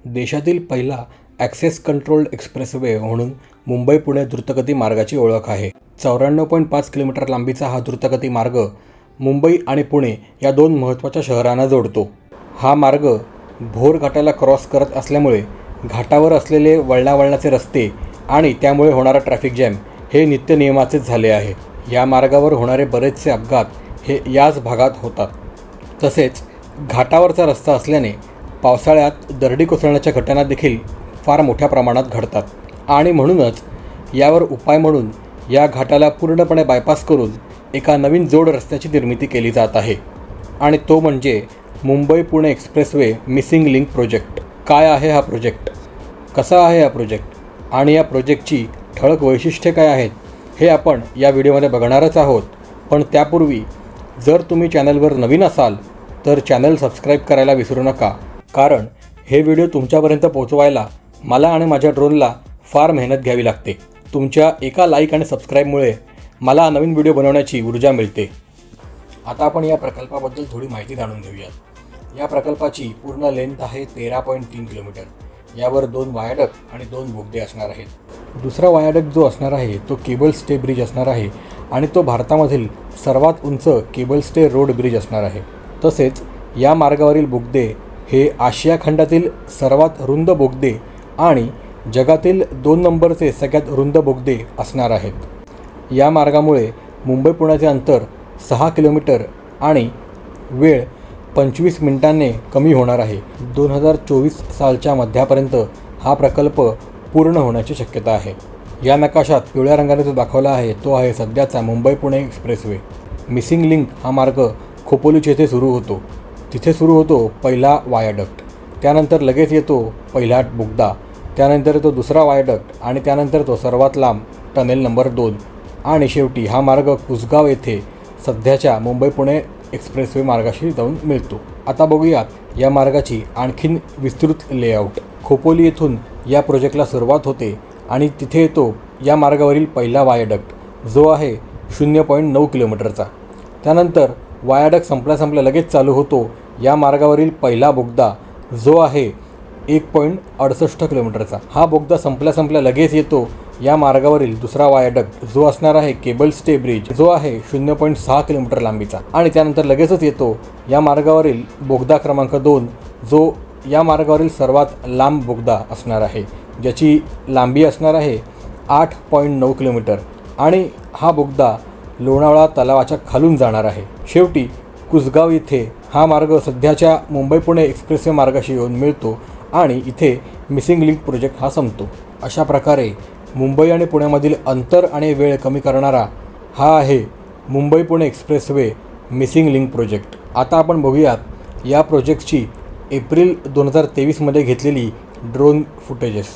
देशातील पहिला access controlled expressway म्हणून मुंबई पुणे द्रुतगती मार्गाची ओळख आहे. 94.5 किलोमीटर लांबीचा हा द्रुतगती मार्ग मुंबई आणि पुणे या दोन महत्त्वाच्या शहरांना जोडतो. हा मार्ग भोर घाटाला क्रॉस करत असल्यामुळे घाटावर असलेले वळणावळणाचे रस्ते आणि त्यामुळे होणारा ट्रॅफिक जॅम हे नित्यनियमाचेच झाले आहे. या मार्गावर होणारे बरेचसे अपघात हे याच भागात होतात. तसेच घाटावरचा रस्ता असल्याने पावसाळ्यात दरडी कोसळण्याच्या घटना देखील फार मोठ्या प्रमाणात घडतात आणि म्हणूनच यावर उपाय म्हणून या घाटाला पूर्णपणे बायपास करून एका नवीन जोड रस्त्याची निर्मिती केली जात आहे आणि तो म्हणजे Mumbai Pune expressway missing link project. काय आहे हा प्रोजेक्ट, कसा आहे हा प्रोजेक्ट आणि या प्रोजेक्टची ठळक वैशिष्ट्ये काय आहेत हे आपण या व्हिडिओमध्ये बघणारच आहोत. पण त्यापूर्वी जर तुम्ही चॅनलवर नवीन असाल तर चॅनल सबस्क्राईब करायला विसरू नका, कारण हे व्हिडिओ तुमच्यापर्यंत पोहोचवायला मला आणि माझ्या ड्रोनला फार मेहनत घ्यावी लागते. तुमच्या एका लाईक आणि सबस्क्राईबमुळे मला नवीन व्हिडिओ बनवण्याची ऊर्जा मिळते. आता आपण या प्रकल्पाबद्दल थोडी माहिती जाणून घेऊयात. या प्रकल्पाची पूर्ण लेंथ आहे 13.3 किलोमीटर. यावर 2 वायाडक्ट आणि 2 बोगदे असणार आहेत. दुसरा वायाडक्ट जो असणार आहे तो केबल स्टे ब्रिज असणार आहे आणि तो भारतामधील सर्वात उंच केबल स्टे रोड ब्रिज असणार आहे. तसेच या मार्गावरील बोगदे हे आशिया खंडातील सर्वात रुंद बोगदे आणि जगातील 2 नंबरचे सगळ्यात रुंद बोगदे असणार आहेत. या मार्गामुळे मुंबई पुण्याचे अंतर 6 किलोमीटर आणि वेळ 25 मिनिटांनी कमी होणार आहे. 2024 सालच्या मध्यापर्यंत हा प्रकल्प पूर्ण होण्याची शक्यता आहे. या नकाशात पिवळ्या रंगाने जो दाखवला आहे तो आहे सध्याचा Mumbai Pune expressway. Missing link हा मार्ग खोपोलीच्या येथे सुरू होतो. तिथे सुरू होतो पहिला वायाडक्ट, त्यानंतर लगेच येतो पहिला बोगदा, त्यानंतर येतो दुसरा वायाडक्ट आणि त्यानंतर तो सर्वात लांब टनेल नंबर 2 आणि शेवटी हा मार्ग कुसगाव येथे सध्याच्या मुंबई पुणे एक्सप्रेसवे मार्गाशी जाऊन मिळतो. आता बघूयात या मार्गाची आणखीन विस्तृत लेआउट. खोपोली येथून या प्रोजेक्टला सुरुवात होते आणि तिथे येतो या मार्गावरील पहिला वायाडक्ट जो आहे 0.9 किलोमीटरचा. त्यानंतर वायाडक्ट संपल्या लगेच चालू होतो या मार्गावरील पहिला बोगदा जो आहे 1.68 किलोमीटरचा. हा बोगदा संपल्या लगेच येतो या मार्गावरील दुसरा वायाडक्ट जो असणार आहे केबल स्टे ब्रिज जो आहे 0.6 किलोमीटर लांबीचा. आणि त्यानंतर लगेचच येतो या मार्गावरील बोगदा क्रमांक 2 जो या मार्गावरील सर्वात लांब बोगदा असणार आहे, ज्याची लांबी असणार आहे 8.9 किलोमीटर आणि हा बोगदा लोणावळा तलावाच्या खालून जाणार आहे. शेवटी कुसगाव येथे हा मार्ग सध्याच्या मुंबई पुणे एक्सप्रेसवे मार्गाशी येऊन मिळतो आणि इथे मिसिंग लिंक प्रोजेक्ट हा संपतो. अशा प्रकारे मुंबई आणि पुण्यामधील अंतर आणि वेळ कमी करणारा हा आहे Mumbai Pune expressway missing link project. आता आपण बघूयात या प्रोजेक्टची एप्रिल 2023 मध्ये घेतलेली ड्रोन फुटेजेस.